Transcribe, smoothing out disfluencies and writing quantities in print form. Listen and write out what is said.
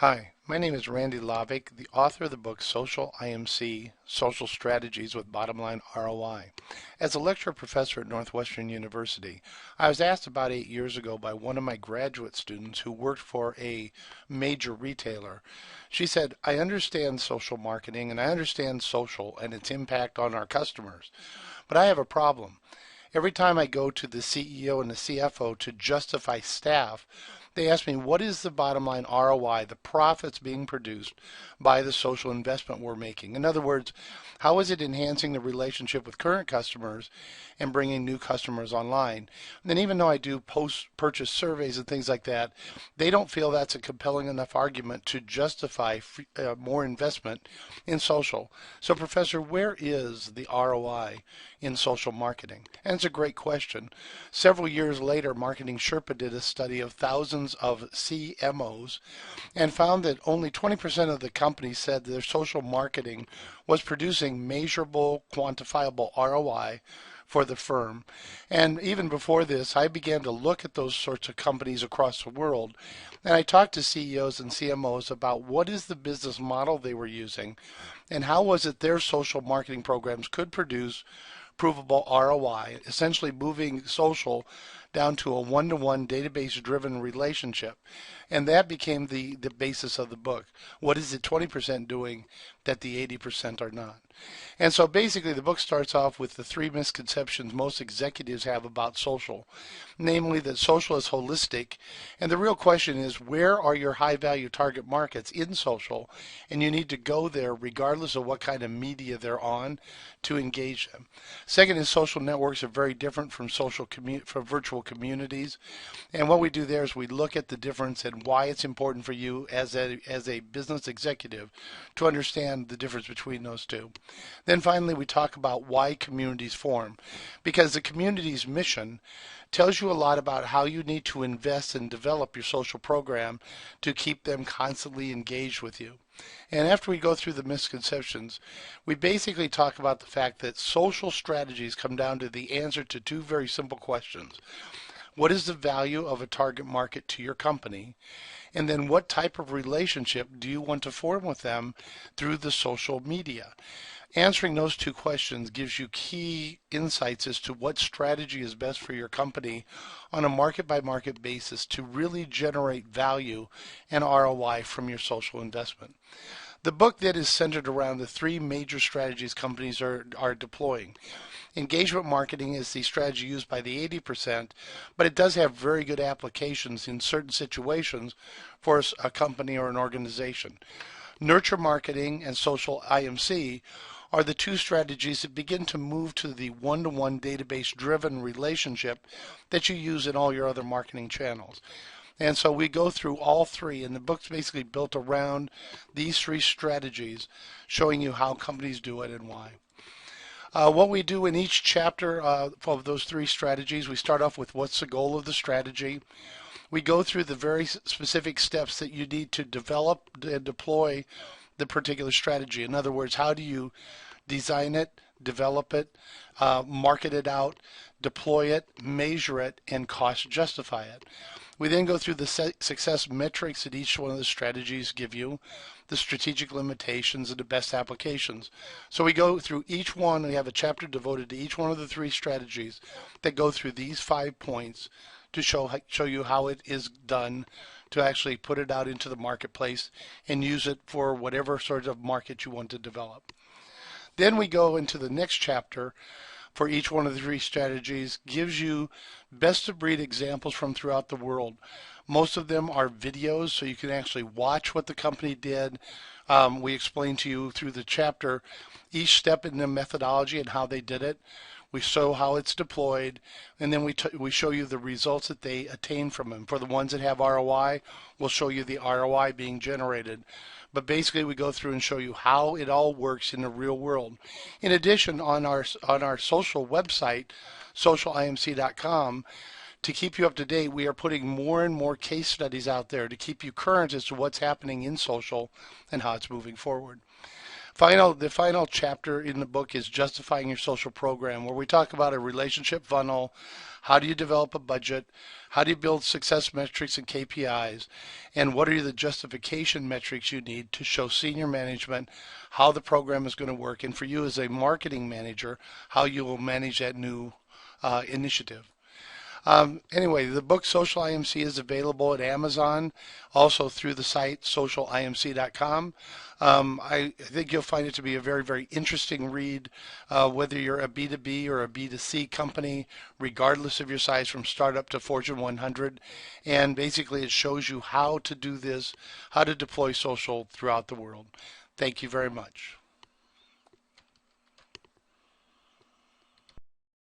Hi, my name is Randy Lavick, the author of the book Social IMC, Social Strategies with Bottom Line ROI. As a lecturer professor at Northwestern University, I was asked about 8 years ago by one of my graduate students who worked for a major retailer. She said, I understand social marketing and I understand social and its impact on our customers, but I have a problem. Every time I go to the CEO and the CFO to justify staff, they ask me, what is the bottom line ROI, the profits being produced by the social investment we're making? In other words, how is it enhancing the relationship with current customers and bringing new customers online? And even though I do post-purchase surveys and things like that, they don't feel that's a compelling enough argument to justify more investment in social. So, Professor, where is the ROI in social marketing? And it's a great question. Several years later, Marketing Sherpa did a study of thousands of CMOs and found that only 20% of the companies said their social marketing was producing measurable, quantifiable ROI for the firm. And even before this, I began to look at those sorts of companies across the world. And I talked to CEOs and CMOs about what is the business model they were using and how was it their social marketing programs could produce provable ROI, essentially moving social down to a one-to-one database-driven relationship. And that became the basis of the book. What is the 20% doing that the 80% are not? And so basically the book starts off with the three misconceptions most executives have about social, namely that social is holistic. And the real question is, where are your high-value target markets in social? And you need to go there regardless of what kind of media they're on to engage them. Second is social networks are very different from from virtual communities. And what we do there is we look at the difference and why it's important for you as a business executive to understand the difference between those two. Then finally, we talk about why communities form, because the community's mission tells you a lot about how you need to invest and develop your social program to keep them constantly engaged with you. And after we go through the misconceptions, we basically talk about the fact that social strategies come down to the answer to two very simple questions. What is the value of a target market to your company? And then what type of relationship do you want to form with them through the social media? Answering those two questions gives you key insights as to what strategy is best for your company on a market-by-market basis to really generate value and ROI from your social investment. The book then is centered around the three major strategies companies are deploying. Engagement marketing is the strategy used by the 80%, but it does have very good applications in certain situations for a company or an organization. Nurture marketing and social IMC are the two strategies that begin to move to the one-to-one database-driven relationship that you use in all your other marketing channels. And so we go through all three, and the book's basically built around these three strategies, showing you how companies do it and why. What we do in each chapter of those three strategies, we start off with what's the goal of the strategy. We go through the very specific steps that you need to develop and deploy the particular strategy. In other words, how do you design it, develop it, market it out, deploy it, measure it, and cost justify it. We then go through the success metrics that each one of the strategies give you, the strategic limitations, and the best applications. So we go through each one. We have a chapter devoted to each one of the three strategies that go through these 5 points to show you how it is done, to actually put it out into the marketplace and use it for whatever sort of market you want to develop. Then we go into the next chapter for each one of the three strategies, gives you best of breed examples from throughout the world. Most of them are videos, so you can actually watch what the company did. We explain to you through the chapter each step in the methodology and how they did it. We show how it's deployed, and then we show you the results that they attain from them. For the ones that have ROI, we'll show you the ROI being generated. But basically, we go through and show you how it all works in the real world. In addition, on our social website, socialimc.com, to keep you up to date, we are putting more and more case studies out there to keep you current as to what's happening in social and how it's moving forward. The final chapter in the book is Justifying Your Social Program, where we talk about a relationship funnel. How do you develop a budget? How do you build success metrics and KPIs? And what are the justification metrics you need to show senior management how the program is going to work? And for you as a marketing manager, how you will manage that new initiative. Anyway, the book Social IMC is available at Amazon, also through the site socialimc.com. I think you'll find it to be a very, very interesting read, whether you're a B2B or a B2C company, regardless of your size, from startup to Fortune 100. And basically, it shows you how to do this, how to deploy social throughout the world. Thank you very much.